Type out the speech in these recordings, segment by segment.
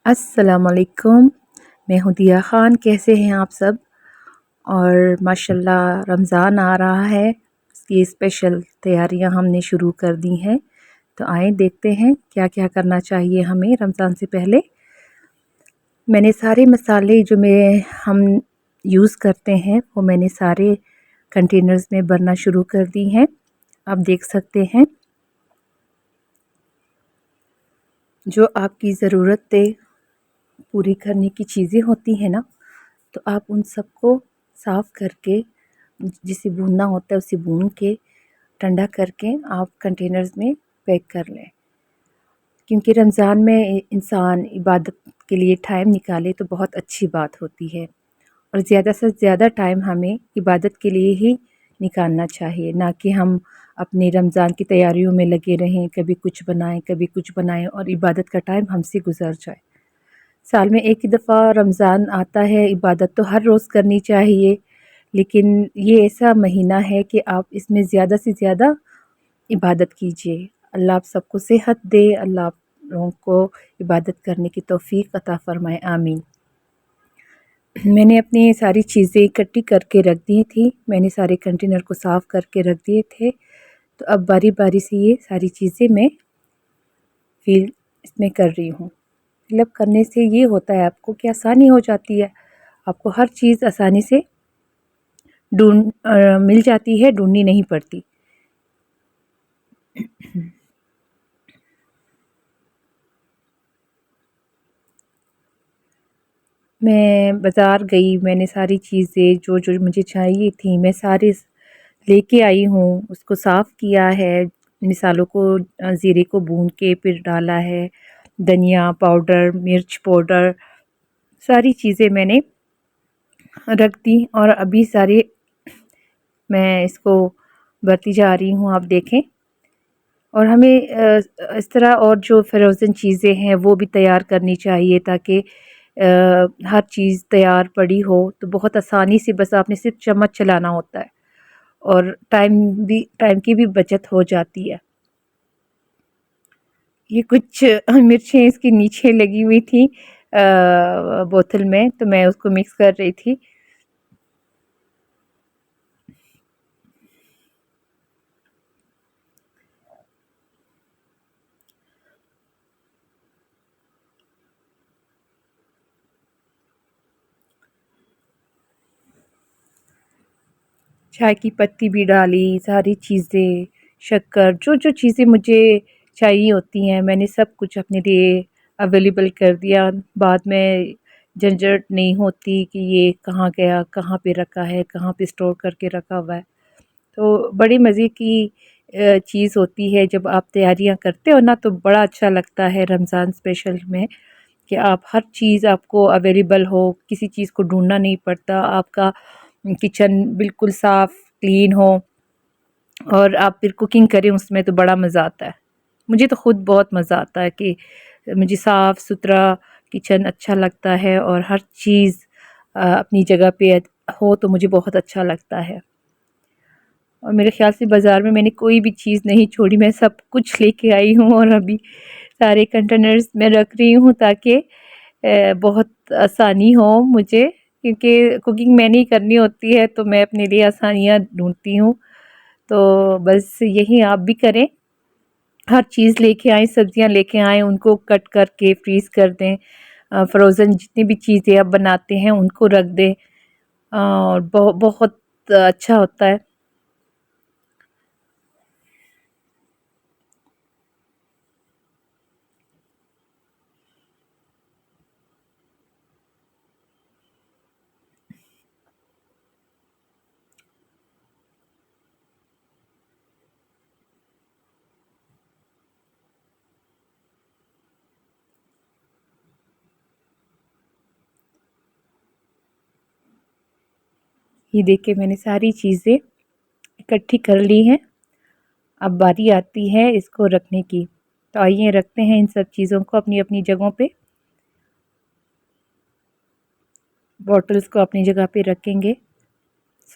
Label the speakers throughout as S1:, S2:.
S1: अस्सलामुअलैकुम। मैं हूँ दिया ख़ान। कैसे हैं आप सब? और माशाल्लाह रमज़ान आ रहा है, इसकी स्पेशल तैयारियां हमने शुरू कर दी हैं। तो आए देखते हैं क्या क्या करना चाहिए हमें रमज़ान से पहले। मैंने सारे मसाले जो हम यूज़ करते हैं वो मैंने सारे कंटेनर्स में भरना शुरू कर दी हैं। आप देख सकते हैं जो आपकी ज़रूरतें पूरी करने की चीज़ें होती हैं ना, तो आप उन सबको साफ़ करके, जिसे भूनना होता है उसे भून के ठंडा करके आप कंटेनर्स में पैक कर लें। क्योंकि रमज़ान में इंसान इबादत के लिए टाइम निकाले तो बहुत अच्छी बात होती है, और ज़्यादा से ज़्यादा टाइम हमें इबादत के लिए ही निकालना चाहिए, ना कि हम अपने रमज़ान की तैयारियों में लगे रहें, कभी कुछ बनाएं कभी कुछ बनाएं और इबादत का टाइम हमसे गुजर जाए। साल में एक ही दफ़ा रमज़ान आता है, इबादत तो हर रोज़ करनी चाहिए, लेकिन ये ऐसा महीना है कि आप इसमें ज़्यादा से ज़्यादा इबादत कीजिए। अल्लाह आप सबको सेहत दे, अल्लाह आप लोगों को इबादत करने की तौफ़ीक अता फ़रमाए, आमीन। मैंने अपनी सारी चीज़ें इकट्ठी करके रख दी थी, मैंने सारे कंटेनर को साफ़ करके रख दिए थे। तो अब बारी बारी से ये सारी चीज़ें मैं फिल इसमें कर रही हूँ। फिलअप करने से ये होता है आपको कि आसानी हो जाती है, आपको हर चीज़ आसानी से मिल जाती है, ढूंढनी नहीं पड़ती। मैं बाज़ार गई, मैंने सारी चीज़ें जो जो मुझे चाहिए थी मैं सारे लेके आई हूँ, उसको साफ़ किया है, मिसालों को ज़ीरे को भून के फिर डाला है, धनिया पाउडर, मिर्च पाउडर, सारी चीज़ें मैंने रख दी और अभी सारे मैं इसको भरती जा रही हूँ, आप देखें। और हमें इस तरह और जो फ्रोज़न चीज़ें हैं वो भी तैयार करनी चाहिए, ताकि हर चीज़ तैयार पड़ी हो तो बहुत आसानी से बस आपने सिर्फ चम्मच चलाना होता है और टाइम की भी बचत हो जाती है। ये कुछ मिर्चें इसके नीचे लगी हुई थी बोतल में, तो मैं उसको मिक्स कर रही थी। चाय की पत्ती भी डाली, सारी चीज़ें, शक्कर, जो-जो चीज़ें मुझे चाहिए होती हैं मैंने सब कुछ अपने लिए अवेलेबल कर दिया। बाद में झंझट नहीं होती कि ये कहाँ गया, कहाँ पे रखा है, कहाँ पे स्टोर करके रखा हुआ है। तो बड़ी मज़े की चीज़ होती है जब आप तैयारियां करते हो ना, तो बड़ा अच्छा लगता है रमज़ान स्पेशल में कि आप हर चीज़ आपको अवेलेबल हो, किसी चीज़ को ढूंढना नहीं पड़ता, आपका किचन बिल्कुल साफ़ क्लीन हो और आप फिर कुकिंग करें उसमें तो बड़ा मज़ा आता है। मुझे तो ख़ुद बहुत मज़ा आता है कि मुझे साफ़ सुथरा किचन अच्छा लगता है और हर चीज़ अपनी जगह पे हो तो मुझे बहुत अच्छा लगता है। और मेरे ख़्याल से बाज़ार में मैंने कोई भी चीज़ नहीं छोड़ी, मैं सब कुछ लेके आई हूँ और अभी सारे कंटेनर्स में रख रही हूँ ताकि बहुत आसानी हो मुझे, क्योंकि कुकिंग मैंने ही करनी होती है तो मैं अपने लिए आसानियाँ ढूँढती हूँ। तो बस यही आप भी करें, हर चीज़ लेके आएँ, सब्जियाँ लेके आएँ, उनको कट करके फ्रीज़ कर दें। फ्रोज़न जितनी भी चीज़ें आप बनाते हैं उनको रख दें और बहुत अच्छा होता है। ये देखिए मैंने सारी चीज़ें इकट्ठी कर ली हैं, अब बारी आती है इसको रखने की। तो आइए रखते हैं इन सब चीज़ों को अपनी अपनी जगहों पे। बॉटल्स को अपनी जगह पे रखेंगे,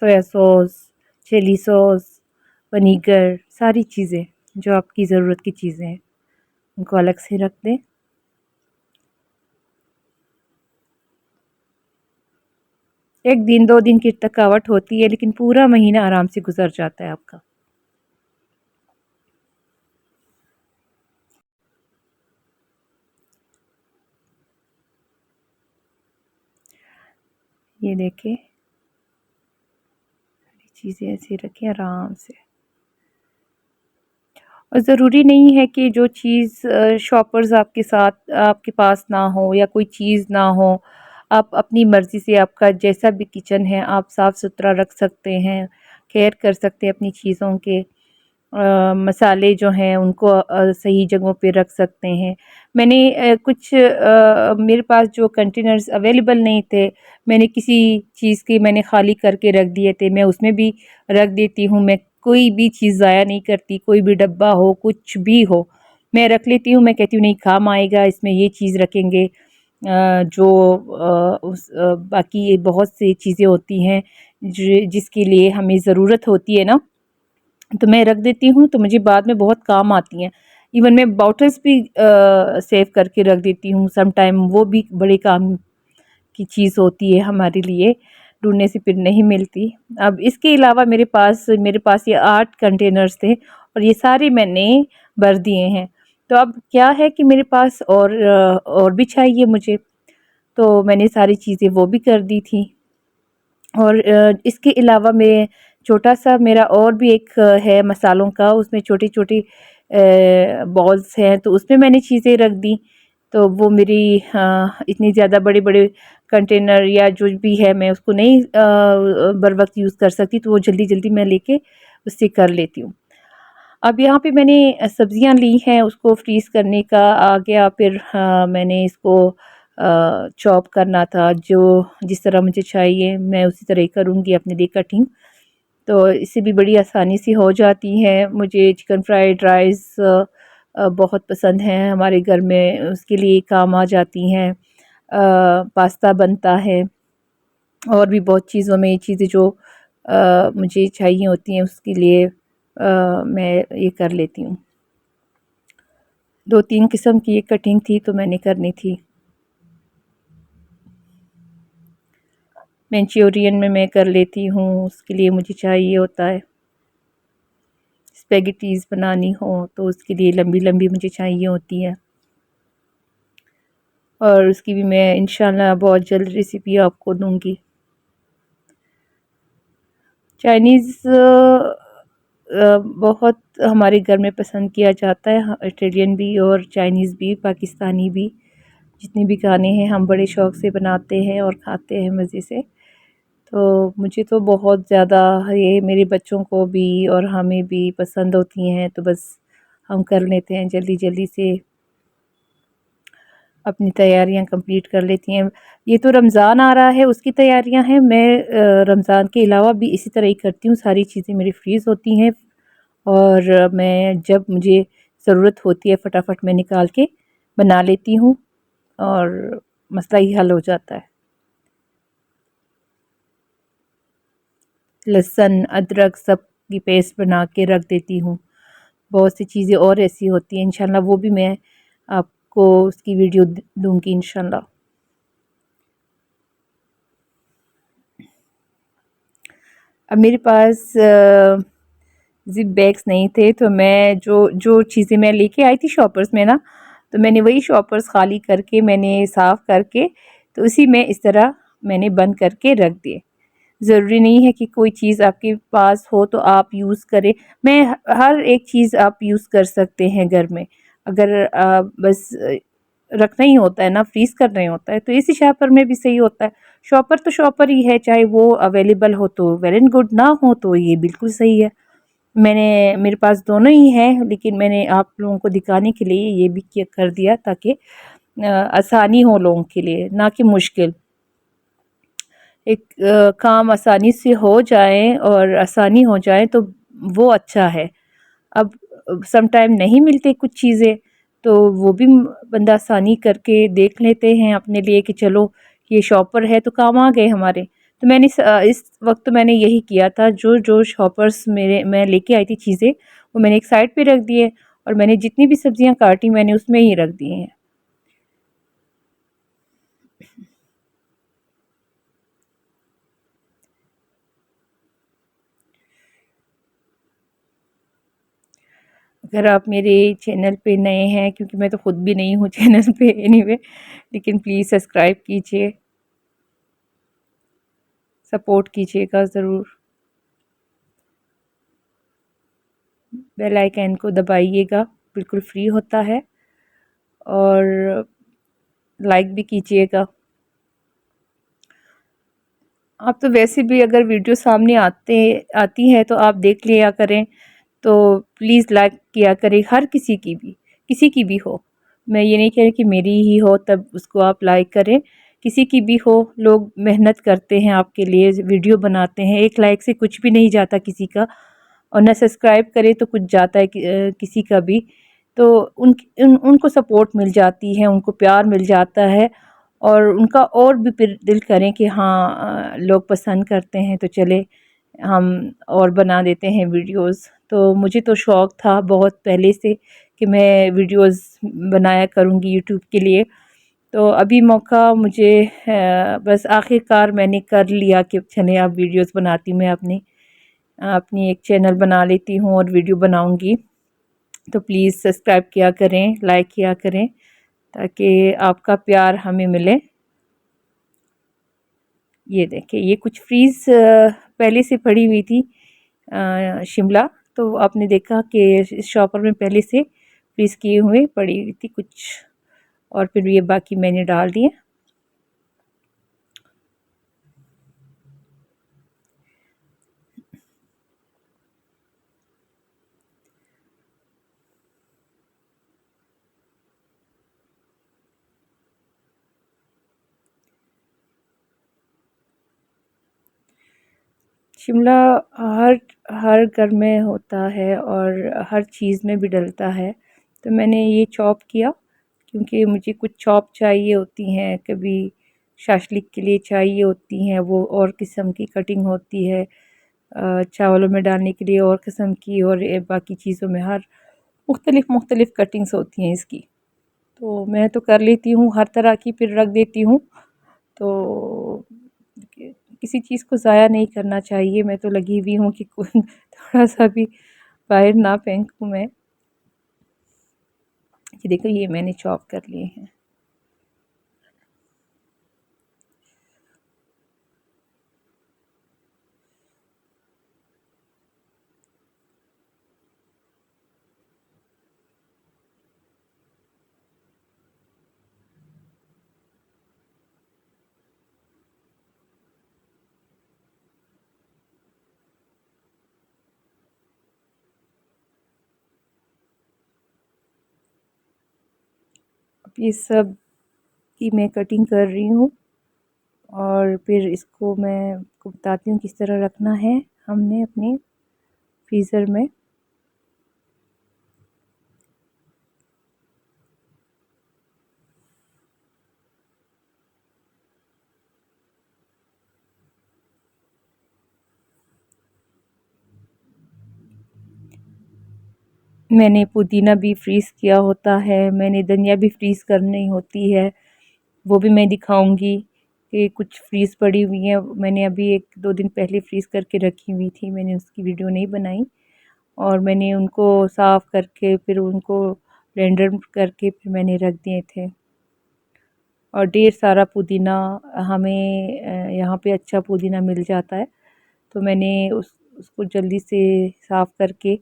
S1: soya sauce, chilli sauce, vinegar, सारी चीज़ें जो आपकी ज़रूरत की चीज़ें हैं उनको अलग से रख दें। 1 दिन 2 दिन की थकावट होती है, लेकिन पूरा महीना आराम से गुज़र जाता है आपका। ये देखिए, चीज़ें ऐसे रखें आराम से। और ज़रूरी नहीं है कि जो चीज़ शॉपर्स आपके साथ आपके पास ना हो या कोई चीज़ ना हो, आप अपनी मर्ज़ी से आपका जैसा भी किचन है आप साफ़-सुथरा रख सकते हैं, केयर कर सकते हैं अपनी चीज़ों के। मसाले जो हैं उनको सही जगहों पे रख सकते हैं। मैंने कुछ मेरे पास जो कंटेनर्स अवेलेबल नहीं थे, मैंने किसी चीज़ के मैंने खाली करके रख दिए थे, मैं उसमें भी रख देती हूँ। मैं कोई भी चीज़ ज़ाया नहीं करती, कोई भी डब्बा हो, कुछ भी हो, मैं रख लेती हूँ। मैं कहती हूँ नहीं काम आएगा, इसमें ये चीज़ रखेंगे। जो बाकी बहुत सी चीज़ें होती हैं जिसके लिए हमें ज़रूरत होती है ना, तो मैं रख देती हूँ, तो मुझे बाद में बहुत काम आती हैं। इवन मैं बॉटल्स भी सेव करके रख देती हूँ, सम टाइम वो भी बड़े काम की चीज़ होती है हमारे लिए, ढूँढने से फिर नहीं मिलती। अब इसके अलावा मेरे पास ये 8 कंटेनर्स थे और ये सारे मैंने भर दिए हैं। तो अब क्या है कि मेरे पास और भी चाहिए मुझे, तो मैंने सारी चीज़ें वो भी कर दी थी। और इसके अलावा मैं छोटा-सा मेरा और भी एक है मसालों का, उसमें छोटी-छोटी बॉल्स हैं, तो उसमें मैंने चीज़ें रख दी। तो वो मेरी इतनी ज़्यादा बड़े-बड़े कंटेनर या जो भी है मैं उसको नहीं बर वक़्त यूज़ कर सकती, तो वो जल्दी-जल्दी मैं लेके उससे कर लेती हूँ। अब यहाँ पे मैंने सब्जियाँ ली हैं, उसको फ्रीज़ करने का आ गया, फिर मैंने इसको चॉप करना था, जो जिस तरह मुझे चाहिए मैं उसी तरह ही करूँगी अपने लिए कटिंग। तो इससे भी बड़ी आसानी से हो जाती है। मुझे चिकन फ्राइड राइस बहुत पसंद है, हमारे घर में उसके लिए काम आ जाती हैं। पास्ता बनता है और भी बहुत चीज़ों में ये चीज़ें जो मुझे चाहिए होती हैं उसके लिए मैं ये कर लेती हूँ। 2-3 किस्म की ये कटिंग थी तो मैंने करनी थी। मंचूरियन में मैं कर लेती हूँ, उसके लिए मुझे चाहिए होता है। स्पेगेटीज़ बनानी हो तो उसके लिए लंबी-लंबी मुझे चाहिए होती है। और उसकी भी मैं इंशाल्लाह बहुत जल्द रेसिपी आपको दूँगी। चाइनीज़ बहुत हमारे घर में पसंद किया जाता है, इटालियन भी और चाइनीज़ भी, पाकिस्तानी भी। जितने भी खाने हैं हम बड़े शौक़ से बनाते हैं और खाते हैं मज़े से। तो मुझे तो बहुत ज़्यादा ये मेरे बच्चों को भी और हमें भी पसंद होती हैं, तो बस हम कर लेते हैं जल्दी-जल्दी से अपनी तैयारियां कंप्लीट कर लेती हैं। ये तो रमज़ान आ रहा है उसकी तैयारियां हैं। मैं रमज़ान के अलावा भी इसी तरह ही करती हूँ, सारी चीज़ें मेरी फ्रीज़ होती हैं और मैं जब मुझे ज़रूरत होती है फटाफट मैं निकाल के बना लेती हूँ और मसला ही हल हो जाता है। लहसुन, अदरक सब की पेस्ट बना के रख देती हूँ। बहुत सी चीज़ें और ऐसी होती हैं, इंशाल्लाह वो भी मैं आपको उसकी वीडियो दूँगी इंशाल्लाह। अब मेरे पास ज़िप बैग्स नहीं थे, तो मैं जो जो चीज़ें मैं लेके आई थी शॉपर्स में ना, तो मैंने वही शॉपर्स खाली करके मैंने साफ़ करके तो उसी में इस तरह मैंने बंद करके रख दिए। ज़रूरी नहीं है कि कोई चीज़ आपके पास हो तो आप यूज़ करें। मैं हर एक चीज़ आप यूज़ कर सकते हैं घर में। अगर बस रखना ही होता है ना, फ्रीज़ करना ही होता है, तो इसी शॉपर में भी सही होता है। शॉपर तो शॉपर ही है, चाहे वो अवेलेबल हो तो वेल एंड गुड, ना हो तो ये बिल्कुल सही है। मेरे पास दोनों ही हैं, लेकिन मैंने आप लोगों को दिखाने के लिए ये भी किया कर दिया ताकि आसानी हो लोगों के लिए, ना कि मुश्किल। एक काम आसानी से हो जाए और आसानी हो जाए तो वो अच्छा है। अब सम टाइम नहीं मिलती कुछ चीज़ें, तो वो भी बंदा आसानी करके देख लेते हैं अपने लिए कि चलो ये शॉपर है तो काम आ गए हमारे। तो मैंने इस वक़्त तो मैंने यही किया था, जो शॉपर्स मेरे मैं लेके आई थी चीज़ें, वो मैंने एक साइड पे रख दिए और मैंने जितनी भी सब्जियाँ काटी मैंने उसमें ही रख दिए हैं। अगर आप मेरे चैनल पे नए हैं, क्योंकि मैं तो खुद भी नहीं हूँ चैनल पे एनीवे, लेकिन प्लीज़ सब्सक्राइब कीजिए, सपोर्ट कीजिएगा ज़रूर। बेल आइकन को दबाइएगा, बिल्कुल फ्री होता है, और लाइक भी कीजिएगा। आप तो वैसे भी अगर वीडियो सामने आती है तो आप देख लिया करें, तो प्लीज़ लाइक किया करें, हर किसी की भी हो। मैं ये नहीं कह रही कि मेरी ही हो तब उसको आप लाइक करें, किसी की भी हो। लोग मेहनत करते हैं आपके लिए, वीडियो बनाते हैं, एक लाइक से कुछ भी नहीं जाता किसी का, और ना सब्सक्राइब करे तो कुछ जाता है किसी का भी। तो उनको सपोर्ट मिल जाती है, उनको प्यार मिल जाता है, और उनका और भी फिर दिल करें कि हाँ लोग पसंद करते हैं तो चले हम और बना देते हैं वीडियोस। तो मुझे तो शौक़ था बहुत पहले से कि मैं वीडियोस बनाया करूँगी यूट्यूब के लिए। तो अभी मौका मुझे बस आखिरकार मैंने कर लिया कि चले अब वीडियोस बनाती हूँ, मैं अपनी एक चैनल बना लेती हूँ और वीडियो बनाऊँगी। तो प्लीज़ सब्सक्राइब किया करें, लाइक किया करें, ताकि आपका प्यार हमें मिले। ये देखिए, ये कुछ फ्रीज़ पहले से पड़ी हुई थी शिमला, तो आपने देखा कि शॉपर में पहले से फ्रीज़ किए हुए पड़ी हुई थी कुछ, और फिर ये बाकी मैंने डाल दिए। शिमला हर हर घर में होता है और हर चीज़ में भी डलता है, तो मैंने ये चॉप किया क्योंकि मुझे कुछ चॉप चाहिए होती हैं, कभी शाशलिक के लिए चाहिए होती हैं, वो और किस्म की कटिंग होती है, चावलों में डालने के लिए और किस्म की, और बाकी चीज़ों में हर मुख्तलिफ़ कटिंग्स होती हैं इसकी। तो मैं तो कर लेती हूँ हर तरह की, फिर रख देती हूँ। तो किसी चीज़ को ज़ाया नहीं करना चाहिए। मैं तो लगी हुई हूँ कि थोड़ा सा भी बाहर ना फेंकूँ मैं। ये देखो, ये मैंने चॉप कर लिए हैं। अब ये सब की मैं कटिंग कर रही हूँ, और फिर इसको मैं आपको बताती हूँ किस तरह रखना है हमने अपने फ्रीज़र में। मैंने पुदीना भी फ्रीज़ किया होता है, मैंने धनिया भी फ्रीज़ करनी होती है, वो भी मैं दिखाऊंगी कि कुछ फ्रीज़ पड़ी हुई है। मैंने अभी 1-2 दिन पहले फ्रीज़ करके रखी हुई थी, मैंने उसकी वीडियो नहीं बनाई, और मैंने उनको साफ़ करके फिर उनको ब्लेंडर करके फिर मैंने रख दिए थे। और ढेर सारा पुदीना हमें यहाँ पे अच्छा पुदीना मिल जाता है, तो मैंने उसको जल्दी से साफ़ करके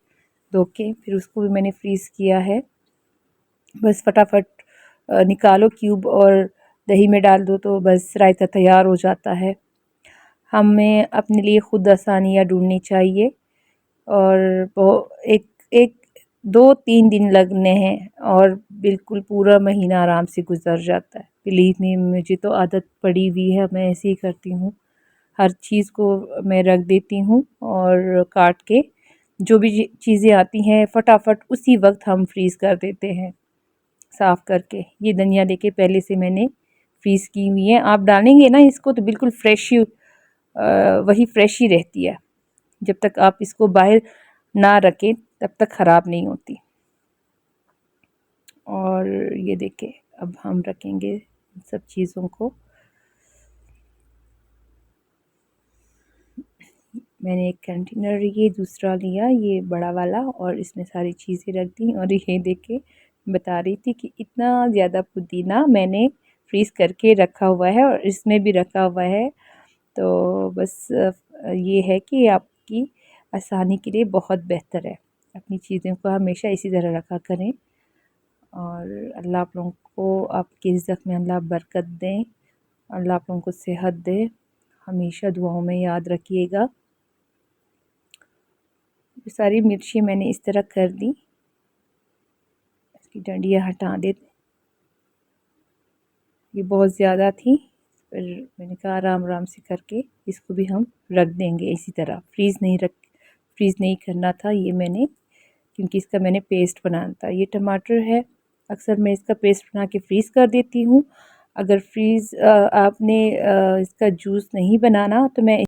S1: धो के फिर उसको भी मैंने फ्रीज़ किया है। बस फटाफट निकालो क्यूब और दही में डाल दो तो बस रायता तैयार हो जाता है। हमें अपने लिए खुद आसानियाँ ढूँढनी चाहिए, और वो एक एक 2-3 दिन लगने हैं और बिल्कुल पूरा महीना आराम से गुज़र जाता है। बिलीव मी, मुझे तो आदत पड़ी हुई है, मैं ऐसे ही करती हूँ। हर चीज़ को मैं रख देती हूँ, और काट के जो भी चीज़ें आती हैं फटाफट उसी वक्त हम फ्रीज़ कर देते हैं साफ़ करके। ये धनिया देखिए पहले से मैंने फ्रीज़ की हुई है। आप डालेंगे ना इसको तो बिल्कुल फ्रेश ही वही फ्रेश ही रहती है। जब तक आप इसको बाहर ना रखें तब तक ख़राब नहीं होती। और ये देखिए, अब हम रखेंगे सब चीज़ों को। मैंने एक कंटेनर ये दूसरा लिया, ये बड़ा वाला, और इसमें सारी चीज़ें रख दी। और ये देख के बता रही थी कि इतना ज़्यादा पुदीना मैंने फ्रीज़ करके रखा हुआ है और इसमें भी रखा हुआ है। तो बस ये है कि आपकी आसानी के लिए बहुत बेहतर है। अपनी चीज़ों को हमेशा इसी तरह रखा करें। और अल्लाह आप लोगों को आपकी रिज़्क़ में अल्लाह बरकत दें, अल्लाह आप लोगों को सेहत दे। हमेशा दुआओं में याद रखिएगा। ये सारी मिर्ची मैंने इस तरह कर दी, इसकी डंडियाँ हटा देते। ये बहुत ज़्यादा थी, फिर मैंने कहा आराम आराम से करके इसको भी हम रख देंगे इसी तरह। फ्रीज़ नहीं करना था ये मैंने, क्योंकि इसका मैंने पेस्ट बनाना था। ये टमाटर है, अक्सर मैं इसका पेस्ट बना के फ्रीज़ कर देती हूँ। अगर आपने इसका जूस नहीं बनाना तो मैं